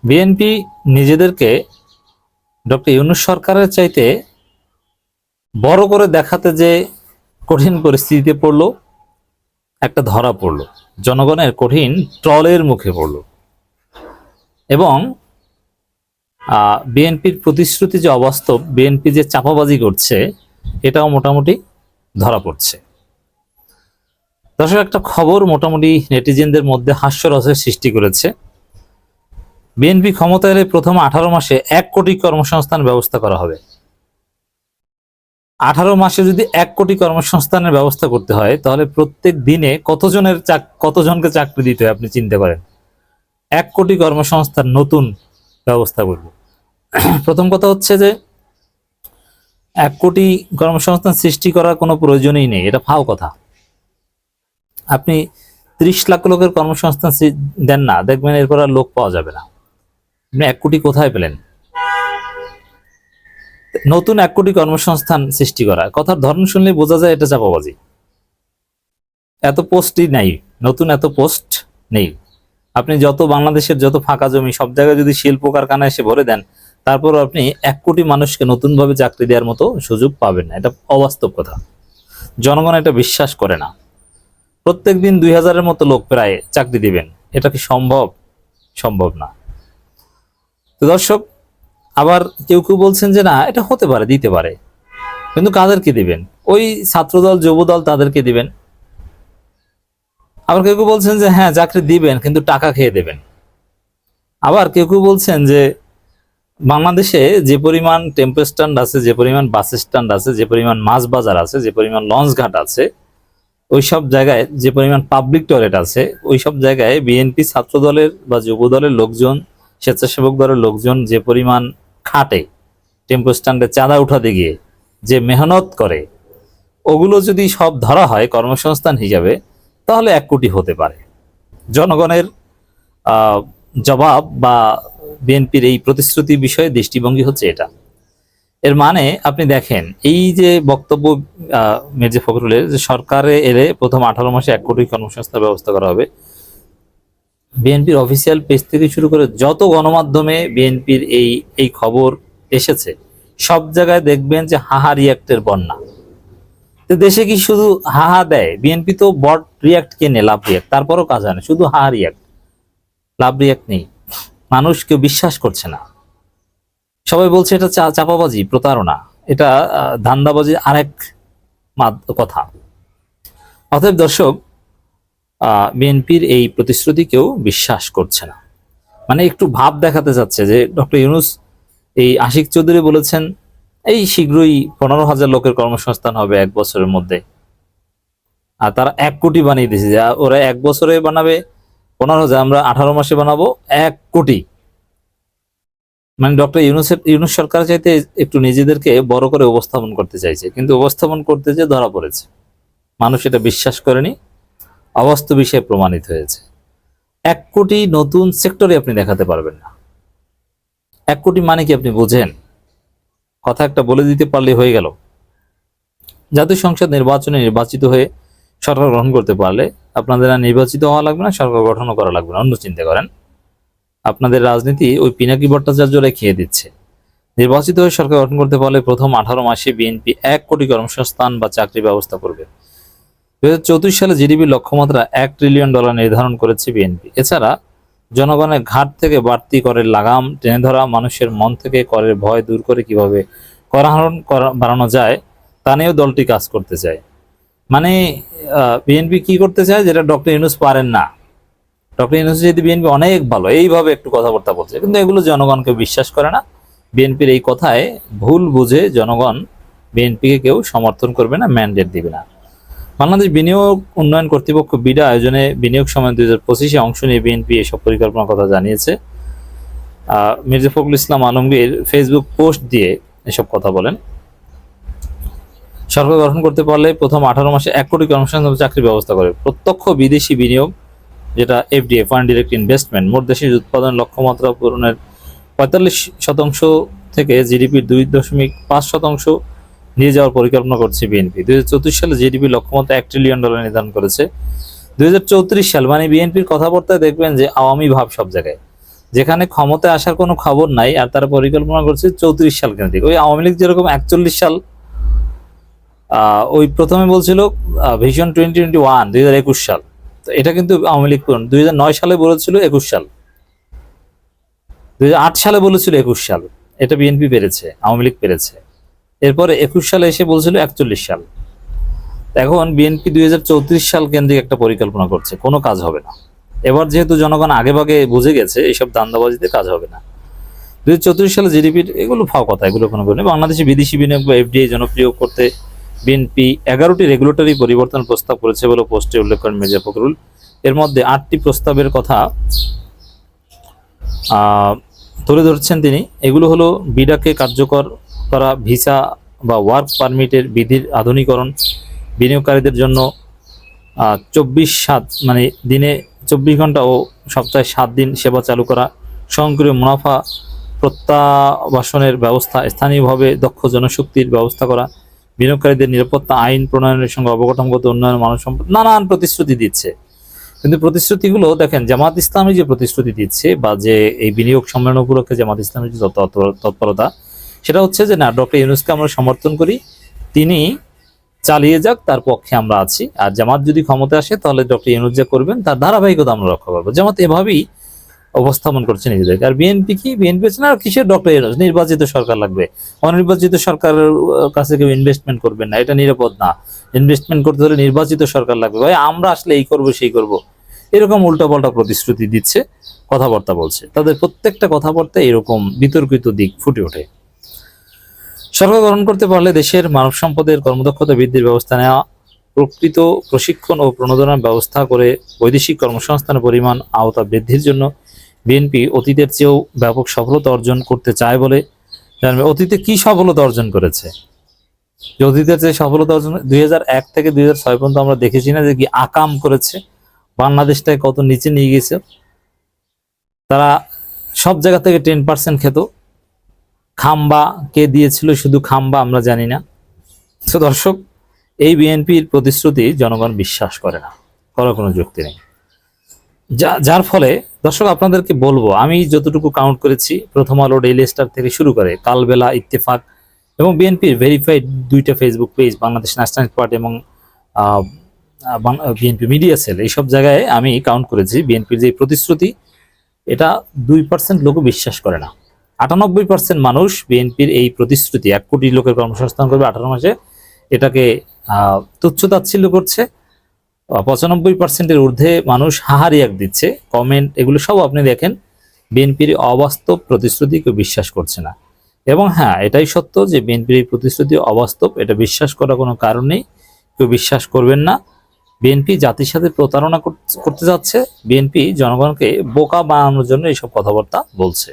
BNP নিজেদেরকে doctor Yunus সরকারের চাইতে বড় করে দেখাতে যে কঠিন পরিস্থিতিতে পড়লো, একটা ধরা পড়লো, জনগণের কঠিন ট্রলের মুখে পড়লো এবং বিএনপির প্রতিশ্রুতি যে অবাস্তব, বিএনপি যে চাপাবাজি করছে এটাও মোটামুটি ধরা পড়ছে। দর্শক, একটা খবর মোটামুটি নেটিজেনদের মধ্যে হাস্যরসের সৃষ্টি করেছে। বিএনপি ক্ষমতায় এলে প্রথম 18 মাসে 1 কোটি কর্মসংস্থান ব্যবস্থা করা হবে। 18 মাসে যদি 1 কোটি কর্মসংস্থানের ব্যবস্থা করতে হয় তাহলে প্রত্যেক দিনে কতজনকে চাকরি দিতে হয় আপনি চিন্তা করেন। 1 কোটি কর্মসংস্থান নতুন ব্যবস্থা করবে। প্রথম কথা হচ্ছে যে 1 কোটি কর্মসংস্থান সৃষ্টি করার কোনো প্রয়োজনই নেই, এটা ফাও কথা। আপনি 30 লাখ লোকের কর্মসংস্থান দেন না, দেখবেন এরপর আর লোক পাওয়া যাবে না। আপনি 1 কোটি কোথায় পেলেন? নতুন 1 কোটি কর্মসংস্থান সৃষ্টি করা, কথার ধরন শুনলে বোঝা যায় এটা চাপাবাজি। এত পোস্টই নাই, নতুন এত পোস্ট নেই। আপনি যত বাংলাদেশের যত ফাঁকা জমি সব জায়গায় যদি শিল্প কারখানা এসে ভরে দেন, তারপর আপনি 1 কোটি মানুষকে নতুনভাবে চাকরি দেওয়ার মতো সুযোগ পাবেন না। এটা অবাস্তব কথা, জনগণ এটা বিশ্বাস করে না। প্রত্যেক দিন 2000-এর মতো লোক প্রায় চাকরি দিবেন, এটা কি সম্ভব? সম্ভব না। তো দর্শক, আবার কেউ কেউ বলছেন যে না, এটা হতে পারে, দিতে পারে, কিন্তু কাদেরকে দিবেন? ওই ছাত্রদল যুবদল তাদেরকে দিবেন। আবার কেউ কেউ বলছেন যে হ্যাঁ চাকরি দিবেন, কিন্তু টাকা খেয়ে দেবেন। আবার কেউ কেউ বলছেন যে বাংলাদেশে যে পরিমাণ টেম্পো স্ট্যান্ড আছে, যে পরিমাণ বাস স্ট্যান্ড আছে, যে পরিমাণ মাছ বাজার আছে, যে পরিমাণ লঞ্চ ঘাট আছে, ওইসব জায়গায় যে পরিমাণ পাবলিক টয়লেট আছে, ওইসব জায়গায় বিএনপি ছাত্র দলের বা যুব দলের লোকজন, স্বেচ্ছাসেবক দলের লোকজন যে পরিমাণ খাটে, টেম্পো স্ট্যান্ডে চাঁদা উঠাতে গিয়ে যে মেহনত করে, ওগুলো যদি সব ধরা হয় কর্মসংস্থান হিসাবে, তাহলে 1 কোটি হতে পারে। জনগণের জবাব বা বিএনপির এই প্রতিশ্রুতি বিষয়ে দৃষ্টিভঙ্গি হচ্ছে এটা। এর মানে আপনি দেখেন, এই যে বক্তব্য মির্জা ফখরুলের, যে সরকারে এলে প্রথম 18 মাসে 1 কোটি কর্মসংস্থান ব্যবস্থা করা হবে, বিএনপির অফিসিয়াল পেজ থেকে শুরু করে যত গণমাধ্যমে বিএনপির এই খবর এসেছে, সব জায়গায় দেখবেন যে হাহা রিয়াক্টের বন্যা। তো দেশে কি শুধু হাহা দেয়? বিএনপি তো বট রিয়াক্ট কেনে, লাভ রিয়াক্ট, তারপরও কাজ হয় না, শুধু হাহা রিয়াক্ট, লাভ রিয়াক্ট নেই। মানুষ কেউ বিশ্বাস করছে না, সবাই বলছে এটা চাপাবাজি, প্রতারণা, এটা ধান্দাবাজির আরেক কথা। অতএব দর্শক, বিএনপির এই প্রতিশ্রুতি কেউ বিশ্বাস করছে না। মানে একটু ভাব দেখাতে চাচ্ছে যে ডক্টর ইউনূস, এই আশিক চৌধুরী বলেছেন এই শীঘ্রই 15,000 লোকের কর্মসংস্থান হবে 1 বছরের মধ্যে, আর তারা 1 কোটি বানিয়ে দিয়েছে। যে ওরা 1 বছরে বানাবে 15,000, আমরা 18 মাসে বানাবো 1 কোটি। মানে ডক্টর ইউনূস সরকার চাইতে একটু নিজেদেরকে বড় করে উপস্থাপন করতে চাইছে, কিন্তু উপস্থাপন করতে যে ধরা পড়েছে। মানুষ এটা বিশ্বাস করেনি, অবাস্তব বিষয়ে প্রমাণিত হয়েছে। 1 কোটি নতুন সেক্টরে আপনি দেখাতে পারবেন না। 1 কোটি মানে কি আপনি বুঝেন? কথা একটা বলে দিতে পারলে হয়ে গেল। জাতীয় সংসদ নির্বাচনে নির্বাচিত হয়ে সরকার গঠন করতে পারলে আপনাদের আর নির্বাচিত হওয়া লাগবে না, সরকার গঠনও করা লাগবে না। অন্য চিন্তা করেন, আপনাদের রাজনীতি ওই পিনাকি ভট্টাচার্যরা খেয়ে দিচ্ছে। নির্বাচিত হয়ে সরকার গঠন করতে পারলে প্রথম 18 মাসে বিএনপি 1 কোটি কর্মসংস্থান বা চাকরি ব্যবস্থা করবে। 2034 সালে জিডিপির লক্ষ্যমাত্রা $1 ট্রিলিয়ন নির্ধারণ করেছে বিএনপি। এছাড়া জনগণের ঘাট থেকে বাড়তি করের লাগাম টেনে ধরা, মানুষের মন থেকে করের ভয় দূর করে কিভাবে কর আহরণ বাড়ানো যায় তা নিয়েও দলটি কাজ করতে চায়। মানে বিএনপি কি করতে চায়, যেটা ডক্টর ইউনূস পারেন না। ডক্টর ইউনূস যদি বিএনপি অনেক ভালো, এইভাবে একটু কথাবার্তা বলছে, কিন্তু এগুলো জনগণকে বিশ্বাস করে না। বিএনপির এই কথায় ভুল বুঝে জনগণ বিএনপিকে কেউ সমর্থন করবে না, ম্যান্ডেট দিবে না। বাংলাদেশ বিনিয়োগ উন্নয়ন কর্তৃপক্ষ বিডা আয়োজনে বিনিয়োগ সময় 2025-এ অংশ নিয়ে বিএনপি এসব পরিকল্পনার কথা জানিয়েছে। মির্জা ফখরুল ইসলাম আলমগীর ফেসবুক পোস্ট দিয়ে এসব কথা বলেন। সরকার গঠন করতে পারলে প্রথম 18 মাসে 1 কোটি কর্মসংস্থান চাকরির ব্যবস্থা করে। প্রত্যক্ষ বিদেশি বিনিয়োগ, যেটা এফডিএ, ফারেন ডিরেক্ট ইনভেস্টমেন্ট, মোট দেশের উৎপাদন লক্ষ্যমাত্রা পূরণের 45% থেকে জিডিপির 2.5% নিয়ে যাওয়ার পরিকল্পনা করছে বিএনপি। 2034 সালে জিডিপি লক্ষ্যমাত্রা $1 ট্রিলিয়ন নির্ধারণ করেছে। 2034 সাল মানে বিএনপির কথাবার্তায় দেখবেন যে আওয়ামী ভাব সব জায়গায়। যেখানে ক্ষমতায় আসার কোনো খবর নাই, আর তারা পরিকল্পনা করছে 34 সাল কেন্দ্রিক। ওই আওয়ামী লীগ যেরকম 41 সাল, ওই প্রথমে বলছিল ভিশন 2021 2021 সাল, তো এটা কিন্তু আওয়ামী লীগ 2009 সালে বলেছিল 21 সাল, 2008 সালে বলেছিল 21 সাল, এটা বিএনপি পেরেছে, আওয়ামী লীগ পেরেছে। এরপরে 21 সালে এসে বলছিল 41 সাল। এখন বিএনপি 2034 সাল কেন্দ্রিক একটা পরিকল্পনা করছে, কোনো কাজ হবে না। এবার যেহেতু জনগণ আগে ভাগে বুঝে গেছে এইসব দান্দাবাজিতে কাজ হবে না। 2034 সালে জিডিপির এগুলো ফাও কথা, এগুলো কোনো নেই। বাংলাদেশে বিদেশি বিনিয়োগ বা এফডিআই জনপ্রিয় করতে বিএনপি 11টি রেগুলেটরি পরিবর্তন প্রস্তাব করেছে বলে পোস্টে উল্লেখ করেন মির্জা ফখরুল। এর মধ্যে 8টি প্রস্তাবের কথা তুলে ধরছেন তিনি। এগুলো হলো বিডাকে কার্যকর করা, ভিসা বা ওয়ার্ক পারমিটের বিধির আধুনিকরণ, বিনিয়োগকারীদের জন্য 24/7 মানে দিনে 24 ঘন্টা ও সপ্তাহে 7 দিন সেবা চালু করা, স্বয়ংক্রিয় মুনাফা প্রত্যাবাসনের ব্যবস্থা, স্থানীয়ভাবে দক্ষ জনশক্তির ব্যবস্থা করা, বিনিয়োগকারীদের নিরাপত্তা আইন প্রণয়নের সঙ্গে অবকাঠামোগত উন্নয়ন, মানব সম্পদ, নানান প্রতিশ্রুতি দিচ্ছে। কিন্তু প্রতিশ্রুতিগুলো দেখেন, জামাত ইসলামী যে প্রতিশ্রুতি দিচ্ছে বা যে এই বিনিয়োগ সম্মেলন উপলক্ষে জামাত ইসলামী যে তৎপরতা, সেটা হচ্ছে যে না, ডক্টর ইউনূসকে আমরা সমর্থন করি, তিনি চালিয়ে যাক, তার পক্ষে আমরা আছি। আর জামাত যদি ক্ষমতা আসে তাহলে ডক্টর ইউনূস যা করবেন তার ধারাবাহিকতা আমরা রক্ষা করবো। জামাত এভাবেই উপস্থাপন করছে নিজেদেরকে। আর বিএনপি কি, বিএনপি হচ্ছে না কিসের ডক্টর ইউনূস, নির্বাচিত সরকার লাগবে, অনির্বাচিত সরকারের কাছে কেউ ইনভেস্টমেন্ট করবেন না, এটা নিরাপদ না। ইনভেস্টমেন্ট করতে হলে নির্বাচিত সরকার লাগবে, ভাই আমরা আসলে এই করবো সেই করবো, এরকম উল্টাপাল্টা প্রতিশ্রুতি দিচ্ছে, কথাবার্তা বলছে। তাদের প্রত্যেকটা কথাবার্তা এরকম বিতর্কিত দিক ফুটে ওঠে। সরকার গঠন করতে পারলে দেশের মানব সম্পদের কর্মদক্ষতা বৃদ্ধির ব্যবস্থা নেওয়া, প্রকৃত প্রশিক্ষণ ও প্রণোদনার ব্যবস্থা করে বৈদেশিক কর্মসংস্থানের পরিমাণ আওতা বৃদ্ধির জন্য বিএনপি অতীতের চেয়েও ব্যাপক সফলতা অর্জন করতে চায় বলে জানবে। অতীতে কি সফলতা অর্জন করেছে? যে অতীতের চেয়ে সফলতা অর্জন 2001 থেকে 2006 পর্যন্ত আমরা দেখেছি না যে কি আকাম করেছে, বাংলাদেশটাকে কত নিচে নিয়ে গেছে। তারা সব জায়গা থেকে 10% খেত। খাম্বা কে দিয়েছিল, শুধু খাম্বা আমরা জানি না। তো দর্শক, এই বিএনপির প্রতিশ্রুতি জনগণ বিশ্বাস করে না, করার কোনো যুক্তি নেই। যার ফলে দর্শক আপনাদেরকে বলবো, আমি যতটুকু কাউন্ট করেছি, প্রথম আলো, ডেইলি স্টার থেকে শুরু করে কালবেলা, ইত্তেফাক এবং বিএনপির ভেরিফাইড 2টা Facebook page, Bangladesh national party এবং বিএনপি মিডিয়া সেল, এইসব জায়গায় আমি কাউন্ট করেছি বিএনপির যে প্রতিশ্রুতি, এটা 2% লোকও বিশ্বাস করে না। 98% মানুষ বিএনপির এই প্রতিশ্রুতি 1 কোটি লোকের কর্মসংস্থান করবে 18 মাসে, এটাকে তুচ্ছ-তাচ্ছিল্য করছে। 95%-এর ঊর্ধ্বে মানুষ হাহারিয়াক দিচ্ছে, কমেন্ট, এগুলো সব আপনি দেখেন। বিএনপির অবাস্তব প্রতিশ্রুতি কেউ বিশ্বাস করছে না। এবং হ্যাঁ, এটাই সত্য যে বিএনপির এই প্রতিশ্রুতি অবাস্তব, এটা বিশ্বাস করার কোনো কারণ নেই, কেউ বিশ্বাস করবেন না। বিএনপি জাতির সাথে প্রতারণা করতে যাচ্ছে, বিএনপি জনগণকে বোকা বানানোর জন্য এইসব কথাবার্তা বলছে।